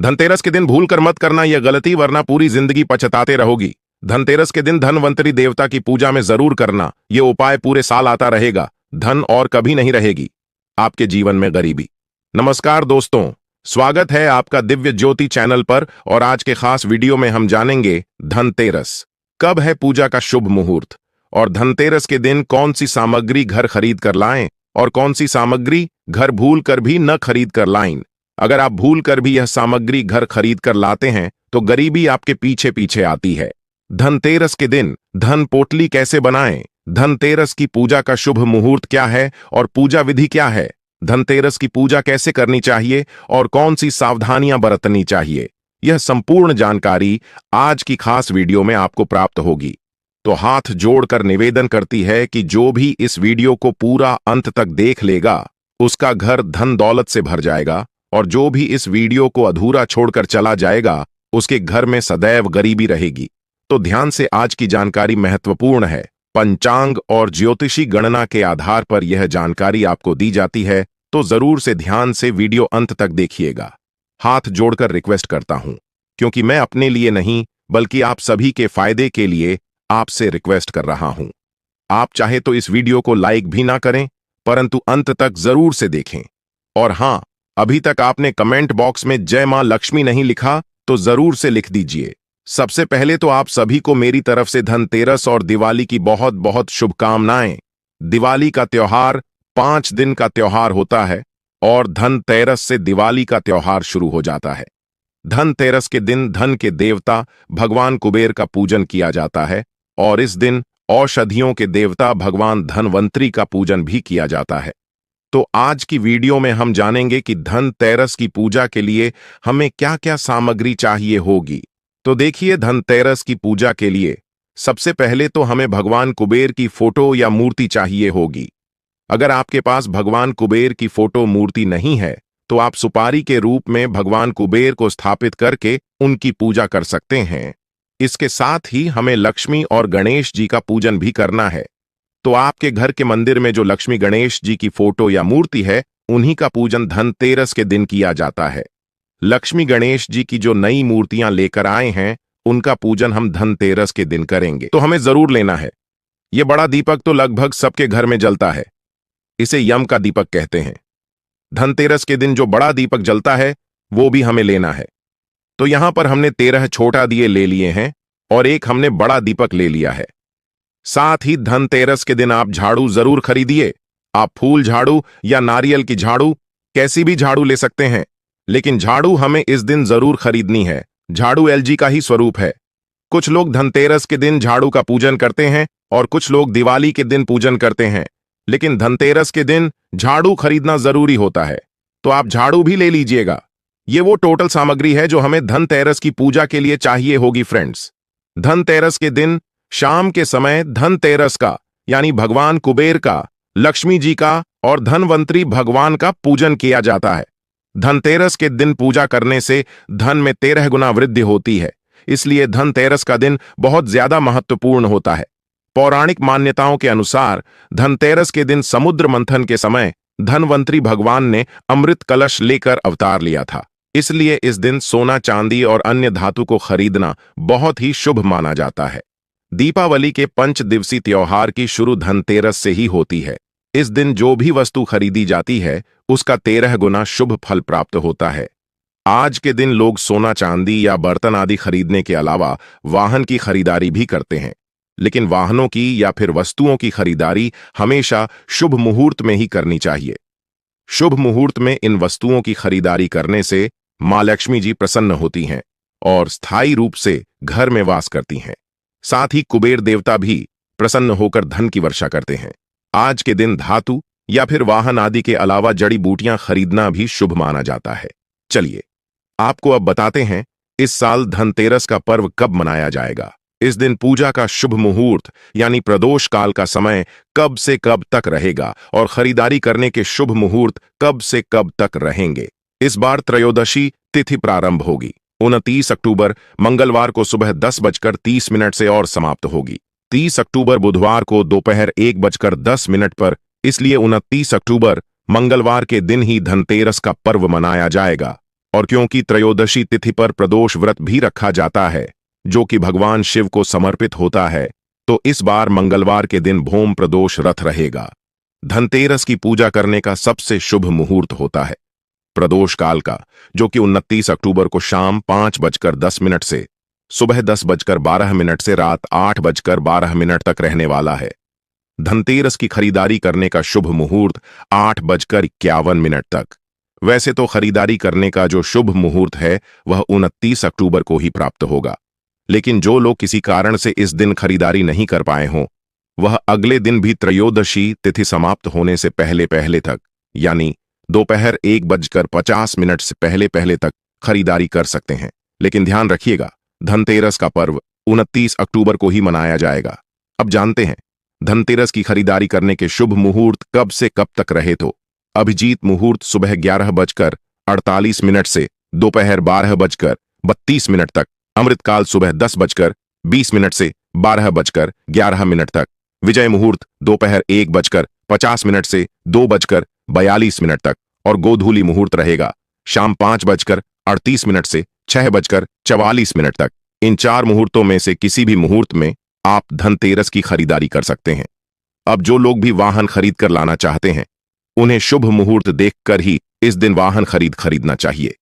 धनतेरस के दिन भूल कर मत करना यह गलती, वरना पूरी जिंदगी पछताते रहोगी। धनतेरस के दिन धनवंतरी देवता की पूजा में जरूर करना, यह उपाय पूरे साल आता रहेगा। धन और कभी नहीं रहेगी आपके जीवन में गरीबी। नमस्कार दोस्तों, स्वागत है आपका दिव्य ज्योति चैनल पर। और आज के खास वीडियो में हम जानेंगे धनतेरस कब है, पूजा का शुभ मुहूर्त, और धनतेरस के दिन कौन सी सामग्री घर खरीद कर लाएं और कौन सी सामग्री घर भूल कर भी न खरीद कर लाएं। अगर आप भूल कर भी यह सामग्री घर खरीद कर लाते हैं तो गरीबी आपके पीछे पीछे आती है। धनतेरस के दिन धन पोटली कैसे बनाएं, धनतेरस की पूजा का शुभ मुहूर्त क्या है और पूजा विधि क्या है, धनतेरस की पूजा कैसे करनी चाहिए और कौन सी सावधानियां बरतनी चाहिए, यह संपूर्ण जानकारी आज की खास वीडियो में आपको प्राप्त होगी। तो हाथ जोड़कर निवेदन करती है कि जो भी इस वीडियो को पूरा अंत तक देख लेगा उसका घर धन दौलत से भर जाएगा, और जो भी इस वीडियो को अधूरा छोड़कर चला जाएगा उसके घर में सदैव गरीबी रहेगी। तो ध्यान से, आज की जानकारी महत्वपूर्ण है। पंचांग और ज्योतिषी गणना के आधार पर यह जानकारी आपको दी जाती है, तो जरूर से ध्यान से वीडियो अंत तक देखिएगा। हाथ जोड़कर रिक्वेस्ट करता हूं, क्योंकि मैं अपने लिए नहीं बल्कि आप सभी के फायदे के लिए आपसे रिक्वेस्ट कर रहा हूं। आप चाहे तो इस वीडियो को लाइक भी ना करें, परंतु अंत तक जरूर से देखें। और हां, अभी तक आपने कमेंट बॉक्स में जय मां लक्ष्मी नहीं लिखा तो जरूर से लिख दीजिए। सबसे पहले तो आप सभी को मेरी तरफ से धनतेरस और दिवाली की बहुत बहुत शुभकामनाएं। दिवाली का त्योहार 5 दिन का त्योहार होता है और धनतेरस से दिवाली का त्योहार शुरू हो जाता है। धनतेरस के दिन धन के देवता भगवान कुबेर का पूजन किया जाता है, और इस दिन औषधियों के देवता भगवान धनवंतरी का पूजन भी किया जाता है। तो आज की वीडियो में हम जानेंगे कि धनतेरस की पूजा के लिए हमें क्या क्या सामग्री चाहिए होगी। तो देखिए, धनतेरस की पूजा के लिए सबसे पहले तो हमें भगवान कुबेर की फोटो या मूर्ति चाहिए होगी। अगर आपके पास भगवान कुबेर की फोटो मूर्ति नहीं है तो आप सुपारी के रूप में भगवान कुबेर को स्थापित करके उनकी पूजा कर सकते हैं। इसके साथ ही हमें लक्ष्मी और गणेश जी का पूजन भी करना है। तो आपके घर के मंदिर में जो लक्ष्मी गणेश जी की फोटो या मूर्ति है, उन्हीं का पूजन धनतेरस के दिन किया जाता है। लक्ष्मी गणेश जी की जो नई मूर्तियां लेकर आए हैं उनका पूजन हम धनतेरस के दिन करेंगे, तो हमें जरूर लेना है। यह बड़ा दीपक तो लगभग सबके घर में जलता है, इसे यम का दीपक कहते हैं। धनतेरस के दिन जो बड़ा दीपक जलता है वो भी हमें लेना है। तो यहां पर हमने 13 छोटा दिए ले लिए हैं और एक हमने बड़ा दीपक ले लिया है। साथ ही धनतेरस के दिन आप झाड़ू जरूर खरीदिए। आप फूल झाड़ू या नारियल की झाड़ू, कैसी भी झाड़ू ले सकते हैं, लेकिन झाड़ू हमें इस दिन जरूर खरीदनी है। झाड़ू एलजी का ही स्वरूप है। कुछ लोग धनतेरस के दिन झाड़ू का पूजन करते हैं और कुछ लोग दिवाली के दिन पूजन करते हैं, लेकिन धनतेरस के दिन झाड़ू खरीदना जरूरी होता है। तो आप झाड़ू भी ले लीजिएगा। ये वो टोटल सामग्री है जो हमें धनतेरस की पूजा के लिए चाहिए होगी फ्रेंड्स। धनतेरस के दिन शाम के समय धनतेरस का यानी भगवान कुबेर का, लक्ष्मी जी का और धनवंतरी भगवान का पूजन किया जाता है। धनतेरस के दिन पूजा करने से धन में 13 गुना वृद्धि होती है, इसलिए धनतेरस का दिन बहुत ज्यादा महत्वपूर्ण होता है। पौराणिक मान्यताओं के अनुसार धनतेरस के दिन समुद्र मंथन के समय धनवंतरी भगवान ने अमृत कलश लेकर अवतार लिया था, इसलिए इस दिन सोना चांदी और अन्य धातु को खरीदना बहुत ही शुभ माना जाता है। दीपावली के 5 दिवसीय त्योहार की शुरू धनतेरस से ही होती है। इस दिन जो भी वस्तु खरीदी जाती है उसका 13 गुना शुभ फल प्राप्त होता है। आज के दिन लोग सोना चांदी या बर्तन आदि खरीदने के अलावा वाहन की खरीदारी भी करते हैं, लेकिन वाहनों की या फिर वस्तुओं की खरीदारी हमेशा शुभ मुहूर्त में ही करनी चाहिए। शुभ मुहूर्त में इन वस्तुओं की खरीदारी करने से मां लक्ष्मी जी प्रसन्न होती हैं और स्थायी रूप से घर में वास करती हैं। साथ ही कुबेर देवता भी प्रसन्न होकर धन की वर्षा करते हैं। आज के दिन धातु या फिर वाहन आदि के अलावा जड़ी बूटियां खरीदना भी शुभ माना जाता है। चलिए आपको अब बताते हैं इस साल धनतेरस का पर्व कब मनाया जाएगा। इस दिन पूजा का शुभ मुहूर्त यानी प्रदोष काल का समय कब से कब तक रहेगा और खरीदारी करने के शुभ मुहूर्त कब से कब तक रहेंगे। इस बार त्रयोदशी तिथि प्रारंभ होगी 29 अक्टूबर मंगलवार को सुबह 10:30 से और समाप्त होगी 30 अक्टूबर बुधवार को दोपहर 1:10 पर। इसलिए 29 अक्टूबर मंगलवार के दिन ही धनतेरस का पर्व मनाया जाएगा। और क्योंकि त्रयोदशी तिथि पर प्रदोष व्रत भी रखा जाता है जो कि भगवान शिव को समर्पित होता है, तो इस बार मंगलवार के दिन भोम प्रदोष रथ रहेगा। धनतेरस की पूजा करने का सबसे शुभ मुहूर्त होता है प्रदोष काल का, जो कि 29 अक्टूबर को शाम 5:10 से सुबह 10:12 से रात 8:12 तक रहने वाला है। धनतेरस की खरीदारी करने का शुभ मुहूर्त 8:51 तक। वैसे तो खरीदारी करने का जो शुभ मुहूर्त है वह 29 अक्टूबर को ही प्राप्त होगा, लेकिन जो लोग किसी कारण से इस दिन खरीदारी नहीं कर पाए हों, वह अगले दिन भी त्रयोदशी तिथि समाप्त होने से पहले पहले तक, यानी दोपहर 1:50 से पहले पहले तक खरीदारी कर सकते हैं। लेकिन ध्यान रखिएगा, धनतेरस का पर्व 29 अक्टूबर को ही मनाया जाएगा। अब जानते हैं धनतेरस की खरीदारी करने के शुभ मुहूर्त कब से कब तक रहे। तो अभिजीत मुहूर्त सुबह 11:48 से दोपहर 12:32 तक, अमृतकाल सुबह 10:20 से 12:11 तक, विजय मुहूर्त दोपहर 1:50 से 2:42 तक और गोधूली मुहूर्त रहेगा शाम 5:38 से 6:44 तक। इन 4 मुहूर्तों में से किसी भी मुहूर्त में आप धनतेरस की खरीदारी कर सकते हैं। अब जो लोग भी वाहन खरीद कर लाना चाहते हैं, उन्हें शुभ मुहूर्त देखकर ही इस दिन वाहन खरीदना चाहिए।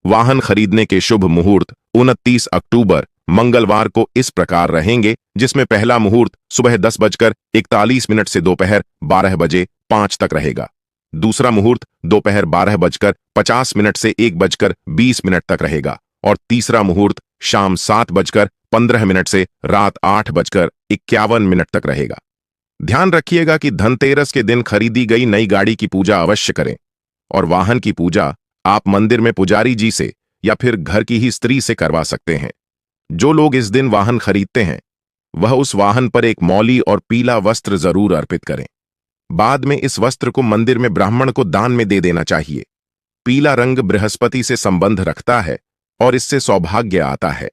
वाहन खरीदने के शुभ मुहूर्त 29 अक्टूबर मंगलवार को इस प्रकार रहेंगे, जिसमें पहला मुहूर्त सुबह 10:41 से दोपहर 12:05 तक रहेगा। दूसरा मुहूर्त दोपहर 12:50 से 1:20 तक रहेगा और तीसरा मुहूर्त शाम 7:15 से रात 8:51 तक रहेगा। ध्यान रखिएगा कि धनतेरस के दिन खरीदी गई नई गाड़ी की पूजा अवश्य करें और वाहन की पूजा आप मंदिर में पुजारी जी से या फिर घर की ही स्त्री से करवा सकते हैं। जो लोग इस दिन वाहन खरीदते हैं वह उस वाहन पर एक मौली और पीला वस्त्र जरूर अर्पित करें। बाद में इस वस्त्र को मंदिर में ब्राह्मण को दान में दे देना चाहिए। पीला रंग बृहस्पति से संबंध रखता है और इससे सौभाग्य आता है।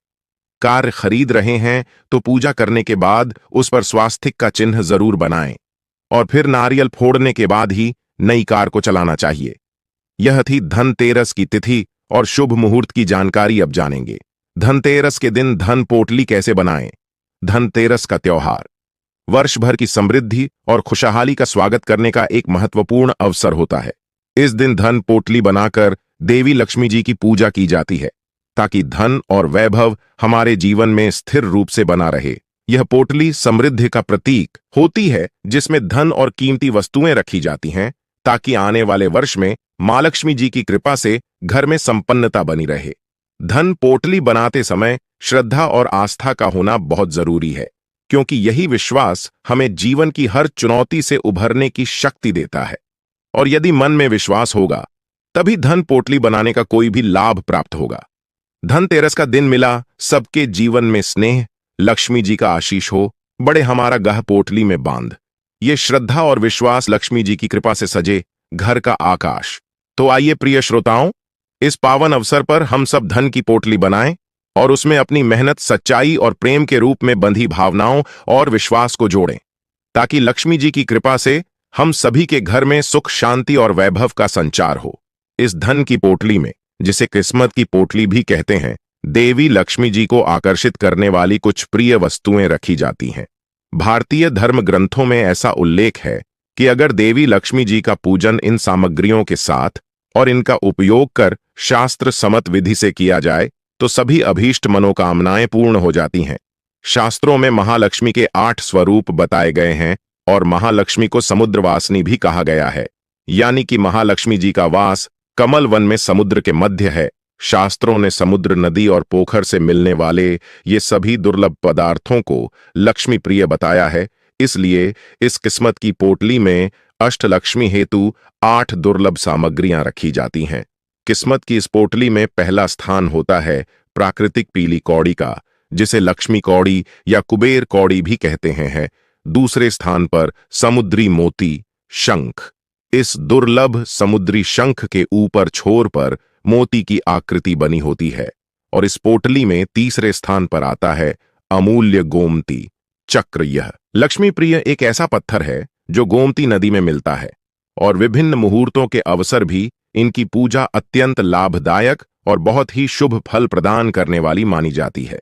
कार खरीद रहे हैं तो पूजा करने के बाद उस पर स्वास्तिक का चिन्ह जरूर बनाएं और फिर नारियल फोड़ने के बाद ही नई कार को चलाना चाहिए। यह थी धनतेरस की तिथि और शुभ मुहूर्त की जानकारी। अब जानेंगे धनतेरस के दिन धन पोटली कैसे बनाएं। धनतेरस का त्योहार वर्ष भर की समृद्धि और खुशहाली का स्वागत करने का एक महत्वपूर्ण अवसर होता है। इस दिन धन पोटली बनाकर देवी लक्ष्मी जी की पूजा की जाती है ताकि धन और वैभव हमारे जीवन में स्थिर रूप से बना रहे। यह पोटली समृद्धि का प्रतीक होती है, जिसमें धन और कीमती वस्तुएं रखी जाती हैं ताकि आने वाले वर्ष में मां लक्ष्मी जी की कृपा से घर में संपन्नता बनी रहे। धन पोटली बनाते समय श्रद्धा और आस्था का होना बहुत जरूरी है, क्योंकि यही विश्वास हमें जीवन की हर चुनौती से उभरने की शक्ति देता है। और यदि मन में विश्वास होगा तभी धन पोटली बनाने का कोई भी लाभ प्राप्त होगा। धनतेरस का दिन मिला, सबके जीवन में स्नेह, लक्ष्मी जी का आशीष हो, बड़े हमारा गह पोटली में बांध। ये श्रद्धा और विश्वास लक्ष्मी जी की कृपा से सजे घर का आकाश। तो आइए प्रिय श्रोताओं, इस पावन अवसर पर हम सब धन की पोटली बनाएं और उसमें अपनी मेहनत, सच्चाई और प्रेम के रूप में बंधी भावनाओं और विश्वास को जोड़ें, ताकि लक्ष्मी जी की कृपा से हम सभी के घर में सुख, शांति और वैभव का संचार हो। इस धन की पोटली में, जिसे किस्मत की पोटली भी कहते हैं, देवी लक्ष्मी जी को आकर्षित करने वाली कुछ प्रिय वस्तुएं रखी जाती हैं। भारतीय धर्म ग्रंथों में ऐसा उल्लेख है कि अगर देवी लक्ष्मी जी का पूजन इन सामग्रियों के साथ और इनका उपयोग कर शास्त्र सम्मत विधि से किया जाए तो सभी अभीष्ट मनोकामनाएं पूर्ण हो जाती हैं। शास्त्रों में महालक्ष्मी के 8 स्वरूप बताए गए हैं और महालक्ष्मी को समुद्रवासिनी भी कहा गया है, यानी कि महालक्ष्मी जी का वास कमल वन में समुद्र के मध्य है। शास्त्रों ने समुद्र, नदी और पोखर से मिलने वाले ये सभी दुर्लभ पदार्थों को लक्ष्मी प्रिय बताया है। इसलिए इस किस्मत की पोटली में अष्टलक्ष्मी हेतु 8 दुर्लभ सामग्रियां रखी जाती हैं। किस्मत की इस पोटली में पहला स्थान होता है प्राकृतिक पीली कौड़ी का, जिसे लक्ष्मी कौड़ी या कुबेर कौड़ी भी कहते हैं। दूसरे स्थान पर समुद्री मोती शंख। इस दुर्लभ समुद्री शंख के ऊपर छोर पर मोती की आकृति बनी होती है। और इस पोटली में तीसरे स्थान पर आता है अमूल्य गोमती चक्र। यह लक्ष्मी प्रिय एक ऐसा पत्थर है जो गोमती नदी में मिलता है और विभिन्न मुहूर्तों के अवसर भी इनकी पूजा अत्यंत लाभदायक और बहुत ही शुभ फल प्रदान करने वाली मानी जाती है।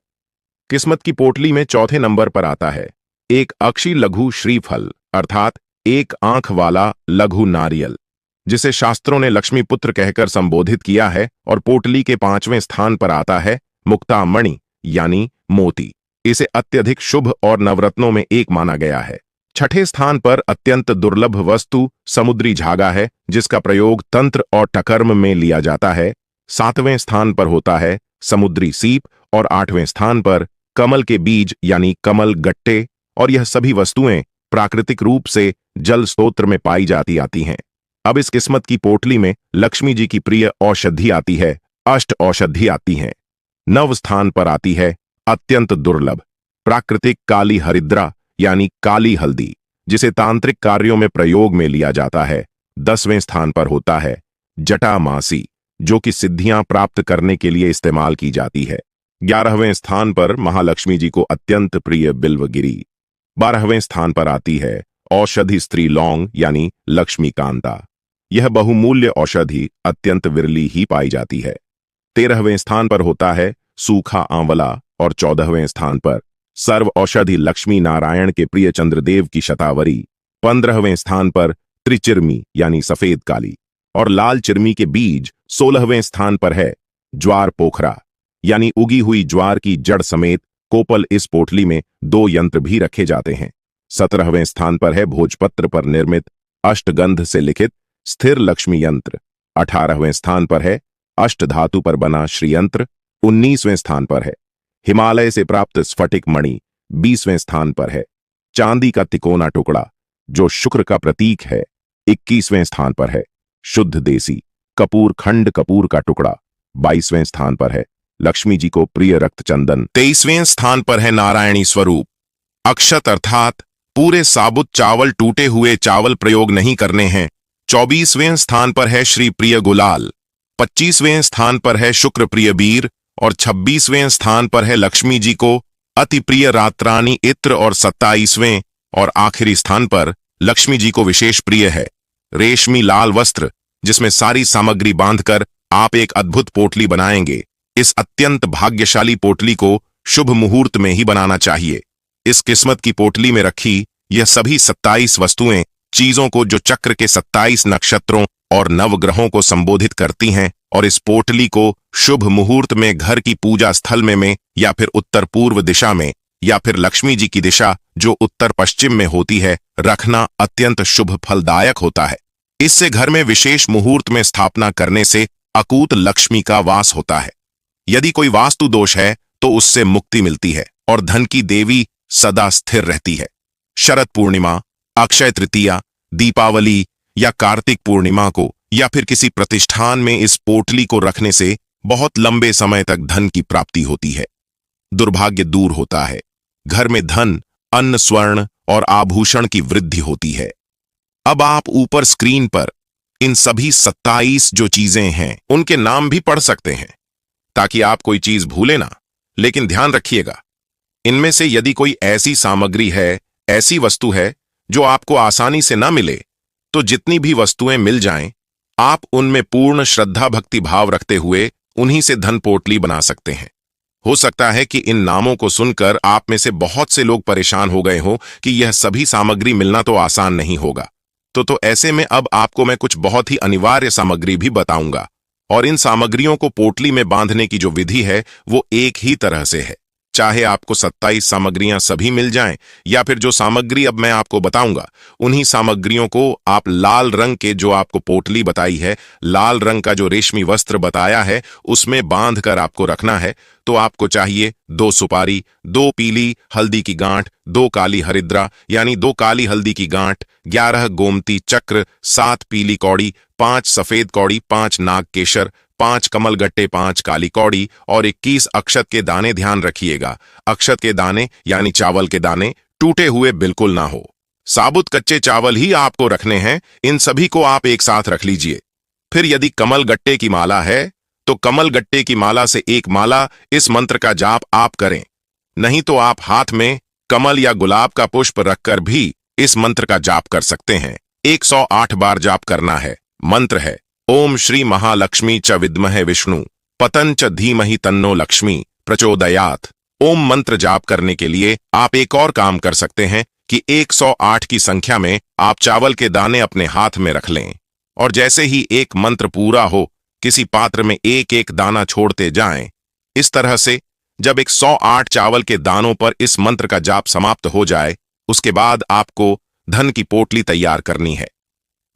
किस्मत की पोटली में चौथे नंबर पर आता है एक अक्षी लघु श्रीफल अर्थात एक आंख वाला लघु नारियल, जिसे शास्त्रों ने लक्ष्मी पुत्र कहकर संबोधित किया है। और पोटली के 5वें स्थान पर आता है मुक्तामणि यानी मोती। इसे अत्यधिक शुभ और नवरत्नों में एक माना गया है। छठे स्थान पर अत्यंत दुर्लभ वस्तु समुद्री झागा है, जिसका प्रयोग तंत्र और टकर्म में लिया जाता है। 7वें स्थान पर होता है समुद्री सीप और 8वें स्थान पर कमल के बीज यानी कमल गट्टे। और यह सभी वस्तुएं प्राकृतिक रूप से जल स्तोत्र में पाई जाती आती हैं। अब इस किस्मत की पोटली में लक्ष्मी जी की प्रिय औषधि आती है, अष्ट औषधि आती हैं। 9 स्थान पर आती है अत्यंत दुर्लभ प्राकृतिक काली हरिद्रा यानी काली हल्दी, जिसे तांत्रिक कार्यों में प्रयोग में लिया जाता है। 10वें स्थान पर होता है जटामासी, जो कि सिद्धियां प्राप्त करने के लिए इस्तेमाल की जाती है। 11वें स्थान पर महालक्ष्मी जी को अत्यंत प्रिय बिल्वगिरी। 12वें स्थान पर आती है औषधि स्त्री लौंग यानी लक्ष्मीकांता। यह बहुमूल्य औषधि अत्यंत विरली ही पाई जाती है। 13वें स्थान पर होता है सूखा आंवला और 14वें स्थान पर सर्व औषधि लक्ष्मी नारायण के प्रिय चंद्रदेव की शतावरी। 15वें स्थान पर त्रिचिर्मी यानी सफेद काली और लाल चिर्मी के बीज। 16वें स्थान पर है ज्वार पोखरा यानी उगी हुई ज्वार की जड़ समेत कोपल। इस पोटली में 2 यंत्र भी रखे जाते हैं। 17वें स्थान पर है भोजपत्र पर निर्मित अष्टगंध से लिखित स्थिर लक्ष्मी यंत्र। 18वें स्थान पर है अष्ट धातु पर बना श्रीयंत्र। 19वें स्थान पर है हिमालय से प्राप्त स्फटिक मणि। 20वें स्थान पर है चांदी का तिकोना टुकड़ा जो शुक्र का प्रतीक है। 21वें स्थान पर है शुद्ध देसी कपूर खंड कपूर का टुकड़ा। 22वें स्थान पर है लक्ष्मी जी को प्रिय रक्त चंदन। 23वें स्थान पर है नारायणी स्वरूप अक्षत अर्थात पूरे साबुत चावल, टूटे हुए चावल प्रयोग नहीं करने हैं। 24वें स्थान पर है श्री प्रिय गुलाल। 25वें स्थान पर है शुक्र प्रिय बीर और 26वें स्थान पर है लक्ष्मी जी को अति प्रिय रात्रानी इत्र और 27वें और आखिरी स्थान पर लक्ष्मी जी को विशेष प्रिय है रेशमी लाल वस्त्र, जिसमें सारी सामग्री बांधकर आप एक अद्भुत पोटली बनाएंगे। इस अत्यंत भाग्यशाली पोटली को शुभ मुहूर्त में ही बनाना चाहिए। इस किस्मत की पोटली में रखी यह सभी 27 वस्तुएं चीजों को जो चक्र के 27 नक्षत्रों और नवग्रहों को संबोधित करती हैं और इस पोटली को शुभ मुहूर्त में घर की पूजा स्थल में या फिर उत्तर पूर्व दिशा में या फिर लक्ष्मी जी की दिशा जो उत्तर पश्चिम में होती है रखना अत्यंत शुभ फलदायक होता है। इससे घर में विशेष मुहूर्त में स्थापना करने से अकूत लक्ष्मी का वास होता है। यदि कोई वास्तु दोष है तो उससे मुक्ति मिलती है और धन की देवी सदा स्थिर रहती है। शरद पूर्णिमा, अक्षय तृतीया, दीपावली या कार्तिक पूर्णिमा को या फिर किसी प्रतिष्ठान में इस पोटली को रखने से बहुत लंबे समय तक धन की प्राप्ति होती है, दुर्भाग्य दूर होता है, घर में धन, अन्न, स्वर्ण और आभूषण की वृद्धि होती है। अब आप ऊपर स्क्रीन पर इन सभी 27 जो चीजें हैं उनके नाम भी पढ़ सकते हैं ताकि आप कोई चीज भूले ना। लेकिन ध्यान रखिएगा, इनमें से यदि कोई ऐसी सामग्री है, ऐसी वस्तु है जो आपको आसानी से ना मिले, तो जितनी भी वस्तुएं मिल जाएं, आप उनमें पूर्ण श्रद्धा भक्ति भाव रखते हुए उन्हीं से धन पोटली बना सकते हैं। हो सकता है कि इन नामों को सुनकर आप में से बहुत से लोग परेशान हो गए हो कि यह सभी सामग्री मिलना तो आसान नहीं होगा। तो ऐसे में अब आपको मैं कुछ बहुत ही अनिवार्य सामग्री भी बताऊंगा और इन सामग्रियों को पोटली में बांधने की जो विधि है वो एक ही तरह से है। चाहे आपको 27 सामग्रियां सभी मिल जाएं या फिर जो सामग्री अब मैं आपको बताऊंगा उन्हीं सामग्रियों को आप लाल रंग के जो आपको पोटली बताई है, लाल रंग का जो रेशमी वस्त्र बताया है उसमें बांध कर आपको रखना है। तो आपको चाहिए 2 सुपारी, 2 पीली हल्दी की गांठ, 2 काली हरिद्रा यानी 2 काली हल्दी की गांठ, 11 गोमती चक्र, 7 पीली कौड़ी, 5 सफेद कौड़ी, 5 नाग केशर, 5 कमल गट्टे, 5 काली कौड़ी और 21 अक्षत के दाने। ध्यान रखिएगा, अक्षत के दाने यानी चावल के दाने टूटे हुए बिल्कुल ना हो, साबुत कच्चे चावल ही आपको रखने हैं। इन सभी को आप एक साथ रख लीजिए। फिर यदि कमल गट्टे की माला है तो कमल गट्टे की माला से एक माला इस मंत्र का जाप आप करें, नहीं तो आप हाथ में कमल या गुलाब का पुष्प रखकर भी इस मंत्र का जाप कर सकते हैं। 108 बार जाप करना है। मंत्र है ओम श्री महालक्ष्मी च विद्महे विष्णु पतन च धीमहि तन्नो लक्ष्मी प्रचोदयात्। ओम मंत्र जाप करने के लिए आप एक और काम कर सकते हैं कि 108 की संख्या में आप चावल के दाने अपने हाथ में रख लें और जैसे ही एक मंत्र पूरा हो किसी पात्र में एक एक दाना छोड़ते जाएं। इस तरह से जब 108 चावल के दानों पर इस मंत्र का जाप समाप्त हो जाए उसके बाद आपको धन की पोटली तैयार करनी है।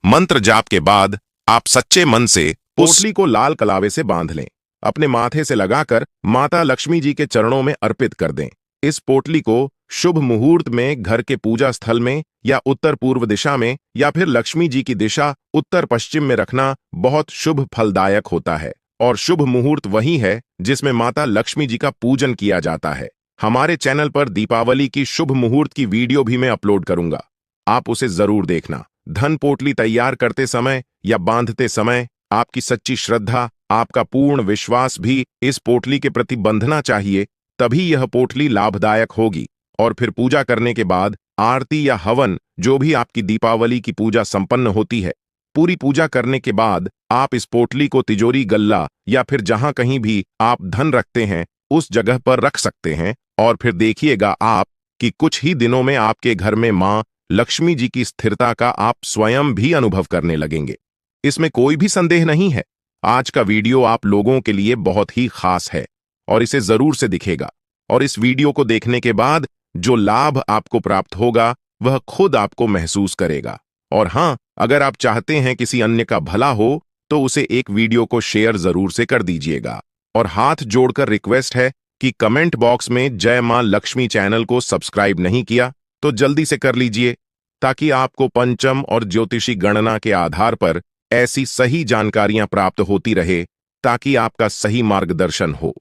मंत्र जाप के बाद आप सच्चे मन से पोटली को लाल कलावे से बांध लें, अपने माथे से लगाकर माता लक्ष्मी जी के चरणों में अर्पित कर दें। इस पोटली को शुभ मुहूर्त में घर के पूजा स्थल में या उत्तर पूर्व दिशा में या फिर लक्ष्मी जी की दिशा उत्तर पश्चिम में रखना बहुत शुभ फलदायक होता है और शुभ मुहूर्त वही है जिसमें माता लक्ष्मी जी का पूजन किया जाता है। हमारे चैनल पर दीपावली की शुभ मुहूर्त की वीडियो भी मैं अपलोड करूंगा, आप उसे जरूर देखना। धन पोटली तैयार करते समय या बांधते समय आपकी सच्ची श्रद्धा, आपका पूर्ण विश्वास भी इस पोटली के प्रति बंधना चाहिए, तभी यह पोटली लाभदायक होगी। और फिर पूजा करने के बाद आरती या हवन, जो भी आपकी दीपावली की पूजा संपन्न होती है, पूरी पूजा करने के बाद आप इस पोटली को तिजोरी, गल्ला या फिर जहां कहीं भी आप धन रखते हैं उस जगह पर रख सकते हैं और फिर देखिएगा आप कि कुछ ही दिनों में आपके घर में मां लक्ष्मी जी की स्थिरता का आप स्वयं भी अनुभव करने लगेंगे। इसमें कोई भी संदेह नहीं है। आज का वीडियो आप लोगों के लिए बहुत ही खास है और इसे जरूर से दिखेगा और इस वीडियो को देखने के बाद जो लाभ आपको प्राप्त होगा वह खुद आपको महसूस करेगा। और हां, अगर आप चाहते हैं किसी अन्य का भला हो तो उसे एक वीडियो को शेयर जरूर से कर दीजिएगा। और हाथ जोड़कर रिक्वेस्ट है कि कमेंट बॉक्स में जय मां लक्ष्मी चैनल को सब्सक्राइब नहीं किया तो जल्दी से कर लीजिए, ताकि आपको पंचम और ज्योतिषी गणना के आधार पर ऐसी सही जानकारियां प्राप्त होती रहे, ताकि आपका सही मार्गदर्शन हो।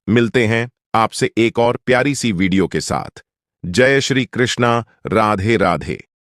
मिलते हैं आपसे एक और प्यारी सी वीडियो के साथ। जय श्री कृष्णा, राधे राधे।